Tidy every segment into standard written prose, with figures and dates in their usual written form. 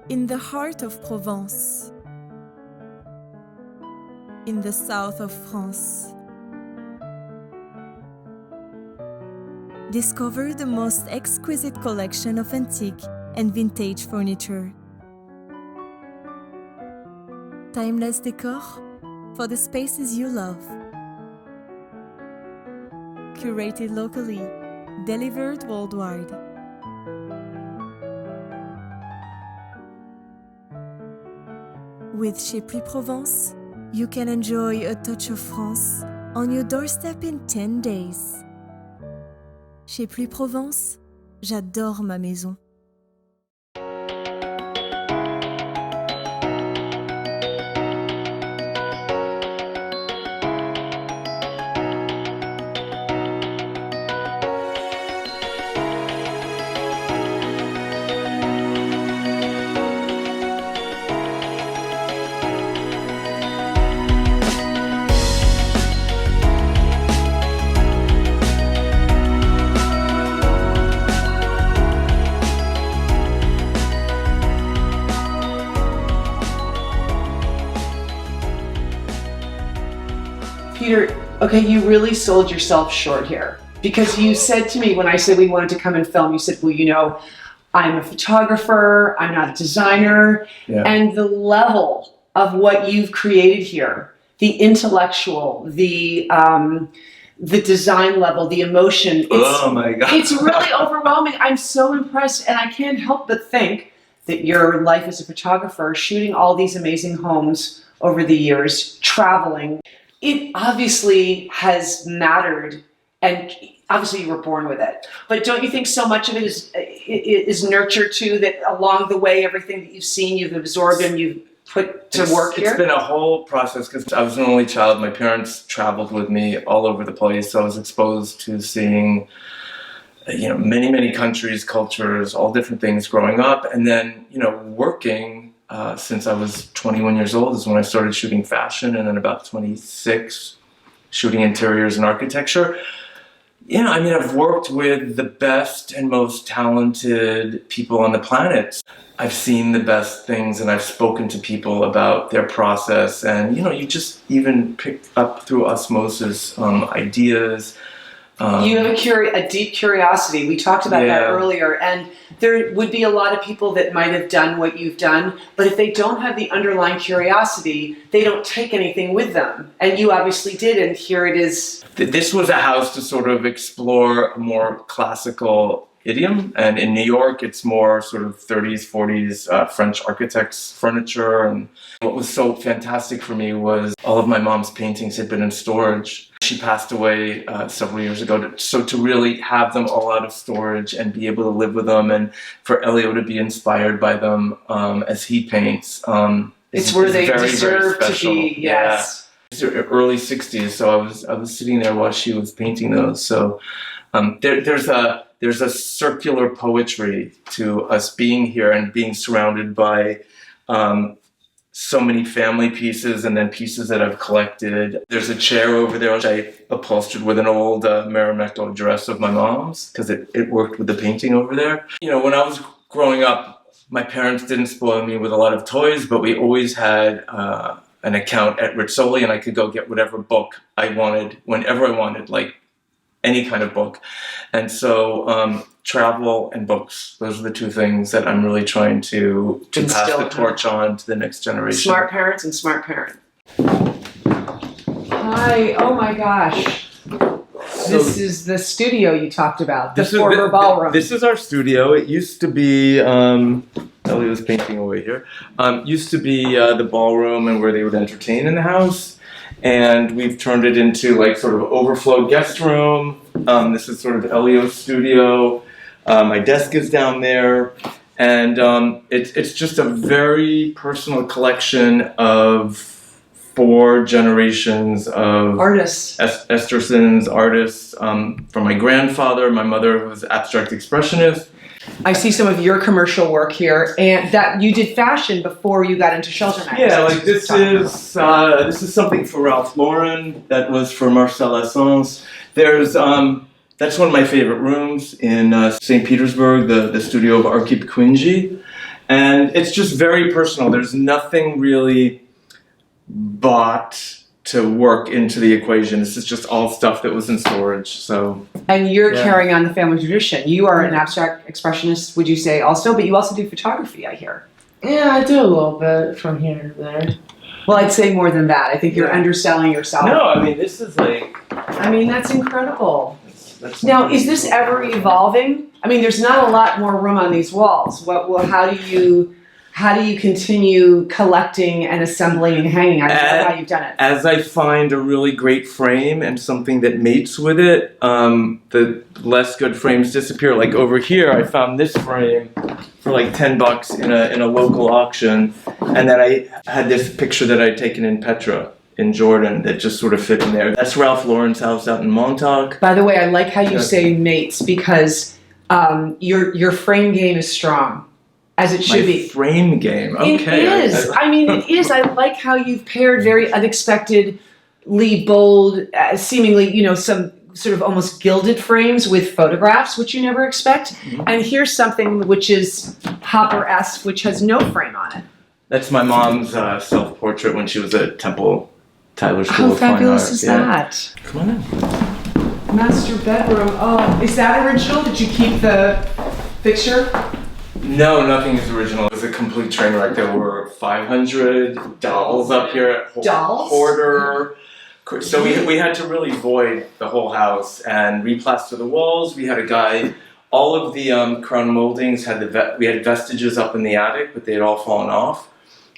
In the heart of Provence, in the south of France, discover the most exquisite collection of antique and vintage furniture. Timeless decor for the spaces you love. Curated locally, delivered worldwide. With Chez Plis Provence, you can enjoy a touch of France on your doorstep in 10 days. Chez Plis Provence, j'adore ma maison. Peter, okay, you really sold yourself short here, because you said to me when I said we wanted to come and film, you said, well, you know, I'm a photographer, I'm not a designer, and the level of what you've created here, the intellectual, the design level, the emotion, oh my God. It's really overwhelming. I'm so impressed, and I can't help but think that your life as a photographer, shooting all these amazing homes over the years, traveling, it obviously has mattered, and obviously you were born with it. But don't you think so much of it is nurture too, that along the way, everything that you've seen, you've absorbed and you've put to work here? It's been a whole process, because I was an only child. My parents traveled with me all over the place, so I was exposed to seeing, you know, many, many countries, cultures, all different things growing up. And then, you know, working since I was 21 years old is when I started shooting fashion, and then about 26 shooting interiors and architecture. You know, I mean, I've worked with the best and most talented people on the planet. I've seen the best things, and I've spoken to people about their process, and, you know, you just even pick up through osmosis ideas. You have a deep curiosity. We talked about that earlier, and there would be a lot of people that might have done what you've done, but if they don't have the underlying curiosity, they don't take anything with them. And you obviously did, and here it is. This was a house to sort of explore a more classical idiom, and in New York it's more sort of 30s, 40s French architects' furniture. And what was so fantastic for me was all of my mom's paintings had been in storage. She passed away several years ago, so to really have them all out of storage and be able to live with them, and for Elio to be inspired by them as he paints, it's where they deserve to be. Yes. Yeah. Early 60s, so I was sitting there while she was painting those. So there's a circular poetry to us being here and being surrounded by so many family pieces, and then pieces that I've collected. There's a chair over there which I upholstered with an old Marimekko dress of my mom's, because it worked with the painting over there. You know, when I was growing up, my parents didn't spoil me with a lot of toys, but we always had an account at Rizzoli, and I could go get whatever book I wanted whenever I wanted, like any kind of book. And so travel and books, those are the two things that I'm really trying to pass the torch on to the next generation. Smart parents and smart parent. Hi, oh my gosh. This is the studio you talked about, the former ballroom. This is our studio. It used to be, Ellie was painting away here, used to be the ballroom and where they would entertain in the house. And we've turned it into like sort of overflow guest room. This is sort of Elio's studio. My desk is down there. And it's just a very personal collection of 4 generations of artists, Estersohn's artists, from my grandfather, my mother who was abstract expressionist. I see some of your commercial work here, and that you did fashion before you got into Shelter magazine. Yeah, like this is something for Ralph Lauren. That was for Marcel Essence. There's that's one of my favorite rooms in St. Petersburg, the studio of Arkhip Quinji. And it's just very personal. There's nothing really bought to work into the equation. This is just all stuff that was in storage. So, and you're carrying on the family tradition. You are an abstract expressionist, would you say, also? But you also do photography, I hear. Yeah, I do a little bit from here and there. Well, I'd say more than that. I think you're underselling yourself. no, I mean, this is like... I mean, that's incredible. That's Now, is this ever evolving? I mean, there's not a lot more room on these walls. How do you continue collecting and assembling and hanging? I don't know how you've done it. As I find a really great frame and something that mates with it, the less good frames disappear. Like over here, I found this frame for like $10 in a local auction, and then I had this picture that I'd taken in Petra in Jordan that just sort of fit in there. That's Ralph Lauren's house out in Montauk. By the way, I like how you say mates, because your frame game is strong, as it should be. Frame game. Okay. It is. I mean, it is. I like how you've paired very unexpectedly bold, seemingly, some sort of almost gilded frames with photographs, which you never expect. Mm-hmm. And here's something which is Hopper-esque, which has no frame on it. That's my mom's self-portrait when she was at Temple Tyler School of Fine Art. How fabulous is that? Come on in. Master bedroom. Oh, is that original? Did you keep the fixture? No, nothing is original. It was a complete train wreck. There were 500 dolls up here. Dolls? Hoarder. So we had to really void the whole house and replaster the walls. We had a guy, all of the crown moldings we had vestiges up in the attic, but they had all fallen off.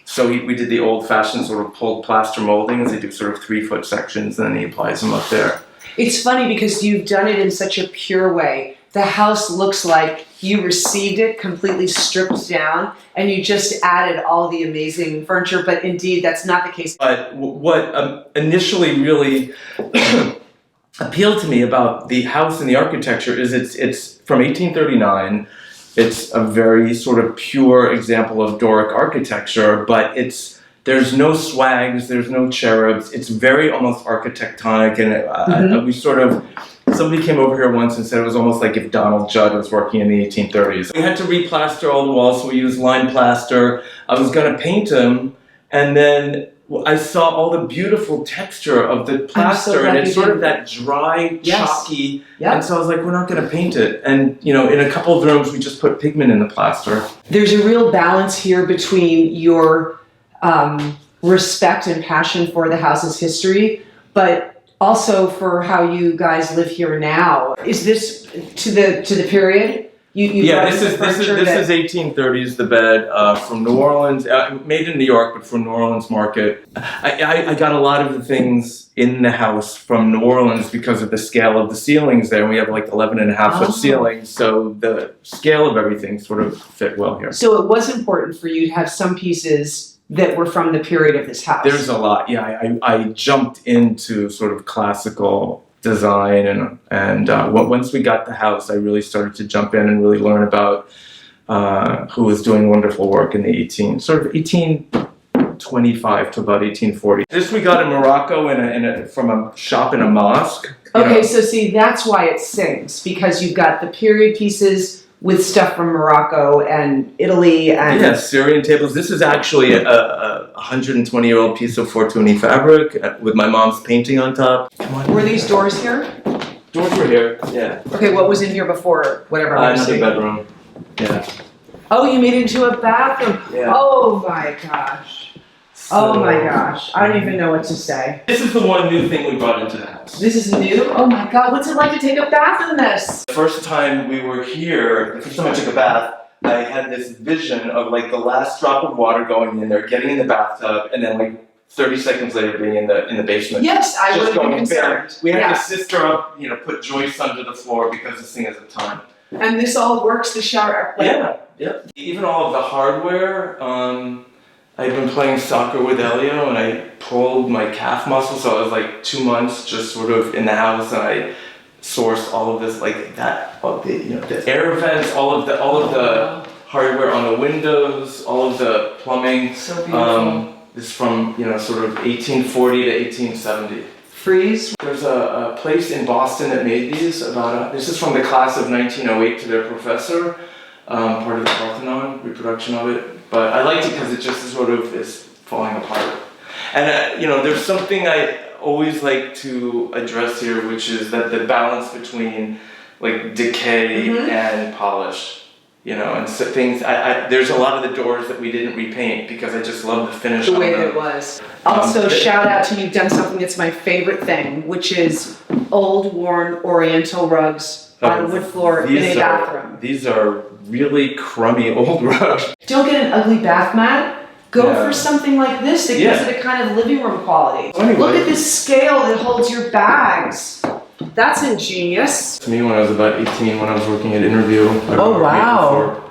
So we did the old-fashioned sort of pulled plaster moldings. They do sort of 3-foot sections, and then he applies them up there. It's funny because you've done it in such a pure way. The house looks like you received it completely stripped down, and you just added all the amazing furniture, but indeed that's not the case. But what initially really appealed to me about the house and the architecture is it's from 1839. It's a very sort of pure example of Doric architecture, but there's no swags, there's no cherubs. It's very almost architectonic, and somebody came over here once and said it was almost like if Donald Judd was working in the 1830s. We had to replaster all the walls, so we used lime plaster. I was going to paint them, and then I saw all the beautiful texture of the plaster, and it's sort of that dry, chalky, and so I was like, we're not going to paint it. And, in a couple of rooms, we just put pigment in the plaster. There's a real balance here between your respect and passion for the house's history, but also for how you guys live here now. Is this to the period? This is 1830s. The bed from New Orleans, made in New York, but from New Orleans market. I got a lot of the things in the house from New Orleans because of the scale of the ceilings there. We have like 11.5-foot ceilings, so the scale of everything sort of fit well here. So it was important for you to have some pieces that were from the period of this house. There's a lot. Yeah, I jumped into sort of classical design, and once we got the house, I really started to jump in and really learn about who was doing wonderful work in the 1825 to about 1840. This we got in Morocco from a shop in a mosque. Okay, so see, that's why it sings, because you've got the period pieces with stuff from Morocco and Italy and... Yeah, Syrian tables. This is actually a 120-year-old piece of Fortuny fabric with my mom's painting on top. Were these doors here? Doors were here, yeah. Okay, what was in here before? Whatever. Another bedroom, yeah. Oh, you made it into a bathroom. Yeah. Oh my gosh. Oh my gosh. I don't even know what to say. This is the one new thing we brought into the house. This is new? Oh my god, what's it like to take a bath in this? The first time we were here, the first time I took a bath, I had this vision of like the last drop of water going in there, getting in the bathtub, and then like 30 seconds later being in the basement. Yes, I would have been concerned. We had to sister up, put joists under the floor because this thing has a ton. And this all works, the shower? Yeah. Even all of the hardware, I'd been playing soccer with Elio, and I pulled my calf muscle, so I was like 2 months just sort of in the house, and I sourced all of this, like that, the air vents, all of the hardware on the windows, all of the plumbing. So beautiful. This is from sort of 1840 to 1870. Frieze. There's a place in Boston that made these. This is from the class of 1908 to their professor. Part of the Parthenon, reproduction of it, but I liked it because it just sort of is falling apart. And there's something I always like to address here, which is that the balance between like decay and polish. And so things. There's a lot of the doors that we didn't repaint because I just love the finish. The way that it was. Also, shout out to you. You've done something that's my favorite thing, which is old, worn Oriental rugs on a wood floor in a bathroom. These are really crummy old rugs. Don't get an ugly bath mat. Go for something like this that gives it a kind of living room quality. So anyway, look at this scale that holds your bags. That's ingenious. To me, when I was about 18, when I was working at Interview. Oh, wow.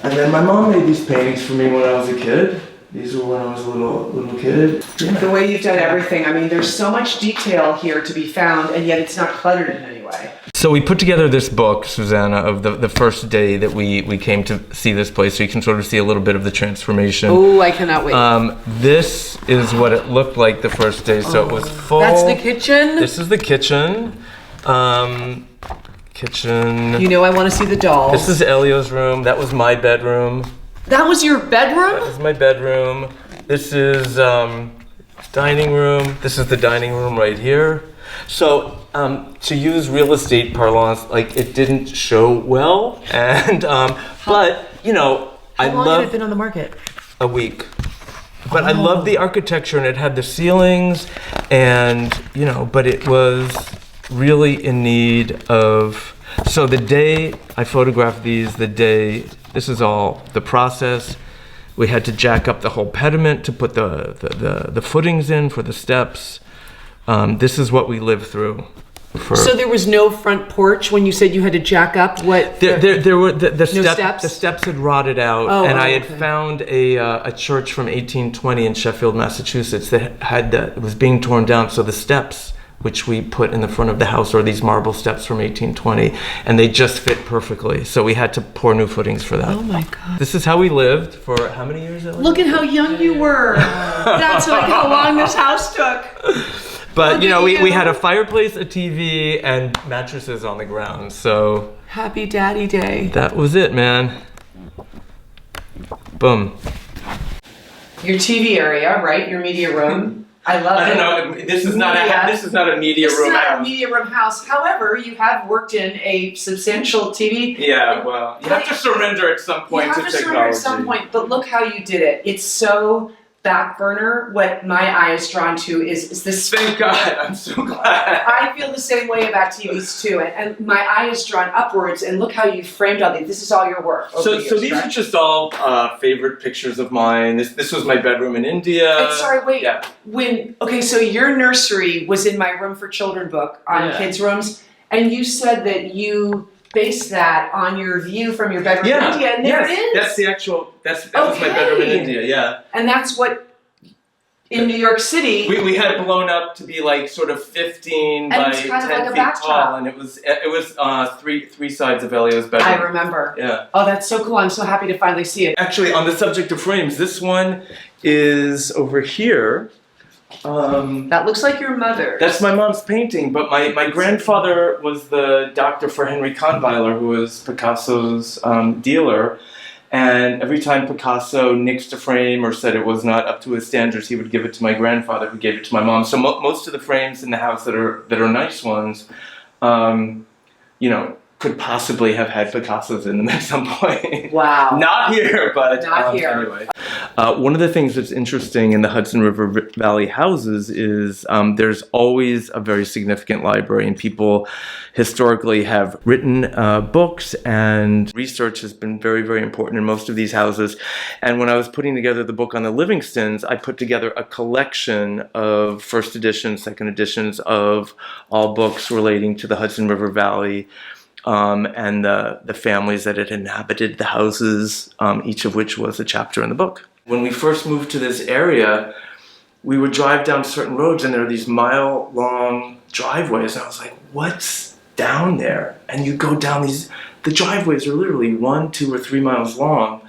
And then my mom made these paintings for me when I was a kid. These were when I was a little kid. Yeah. The way you've done everything. I mean, there's so much detail here to be found, and yet it's not cluttered in any way. So we put together this book, Susanna, of the first day that we came to see this place, so you can sort of see a little bit of the transformation. Oh, I cannot wait. This is what it looked like the first day. So it was full. That's the kitchen? This is the kitchen. Kitchen. I want to see the dolls. This is Elio's room. That was my bedroom. That was your bedroom? This is my bedroom. This is dining room. This is the dining room right here. So to use real estate parlance, like it didn't show well, and but I How long had it been on the market? A week. But I loved the architecture, and it had the ceilings, and but it was really in need of. So the day I photographed these, this is all the process. We had to jack up the whole pediment to put the footings in for the steps. This is what we lived through. So there was no front porch when you said you had to jack up? What? There were the steps? The steps had rotted out, and I had found a church from 1820 in Sheffield, Massachusetts that was being torn down. So the steps, which we put in the front of the house, are these marble steps from 1820, and they just fit perfectly. So we had to pour new footings for that. Oh my God. This is how we lived for how many years? Look at how young you were. That's like how long this house took. But we had a fireplace, a TV, and mattresses on the ground. So happy Daddy Day. That was it, man. Boom. Your TV area, right? Your media room. I love it. I don't know. This is not a media room. This is not a media room house. However, you have worked in a substantial TV. Yeah, well, you have to surrender at some point to technology. You have to surrender at some point, but look how you did it. It's so back burner. What my eye is drawn to is this. Thank God, I'm so glad. I feel the same way about TVs too, and my eye is drawn upwards. And look how you framed all these. This is all your work. So these are just all favorite pictures of mine. This was my bedroom in India. And sorry, wait. Yeah. So your nursery was in my Room for Children book on kids' rooms, and you said that you based that on your view from your bedroom in India, and there it is. That's the actual. That was my bedroom in India. Yeah. And that's what. In New York City, we had it blown up to be like sort of 15 by 10 feet tall, and it was three sides of Elio's bedroom. I remember. Yeah. Oh, that's so cool! I'm so happy to finally see it. Actually, on the subject of frames, this one is over here. That looks like your mother. That's my mom's painting, but my grandfather was the doctor for Henry Kahnweiler, who was Picasso's dealer. And every time Picasso nixed a frame or said it was not up to his standards, he would give it to my grandfather, who gave it to my mom. So most of the frames in the house that are nice ones, could possibly have had Picassos in them at some point. Wow. Not here, but not here. Anyway. One of the things that's interesting in the Hudson River Valley houses is there's always a very significant library, and people historically have written books, and research has been very, very important in most of these houses. And when I was putting together the book on the Livingstons, I put together a collection of first editions, second editions of all books relating to the Hudson River Valley. And the families that had inhabited the houses, each of which was a chapter in the book. When we first moved to this area, we would drive down certain roads, and there are these mile-long driveways, and I was like, what's down there? And you go down the driveways are literally 1, 2, or 3 miles long,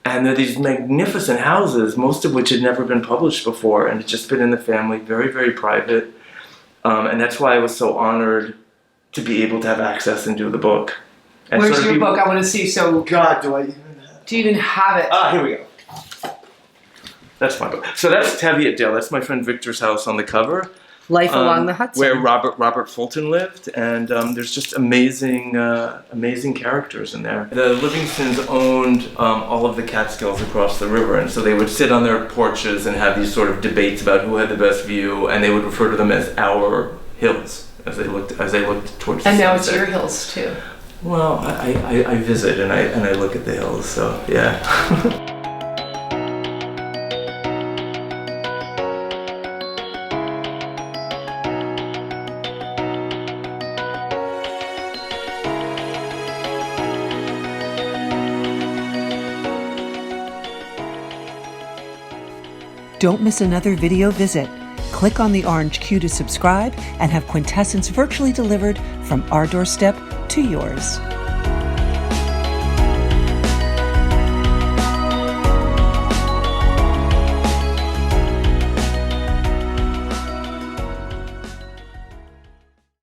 and they're these magnificent houses, most of which had never been published before, and had just been in the family, very, very private, and that's why I was so honored to be able to have access and do the book. And where's your book? I want to see. So God, do I even have Do you even have it? Ah, here we go. That's my book. So that's Teviotdale. That's my friend Victor's house on the cover. Life along the Hudson. Where Robert Fulton lived, and there's just amazing characters in there. The Livingstons owned all of the Catskills across the river, and so they would sit on their porches and have these sort of debates about who had the best view, and they would refer to them as our hills as they looked towards the And now sunset. it's your hills too. Well, I visit and I look at the hills, so yeah. Don't miss another video visit. Click on the orange Q to subscribe and have Quintessence virtually delivered from our doorstep to yours.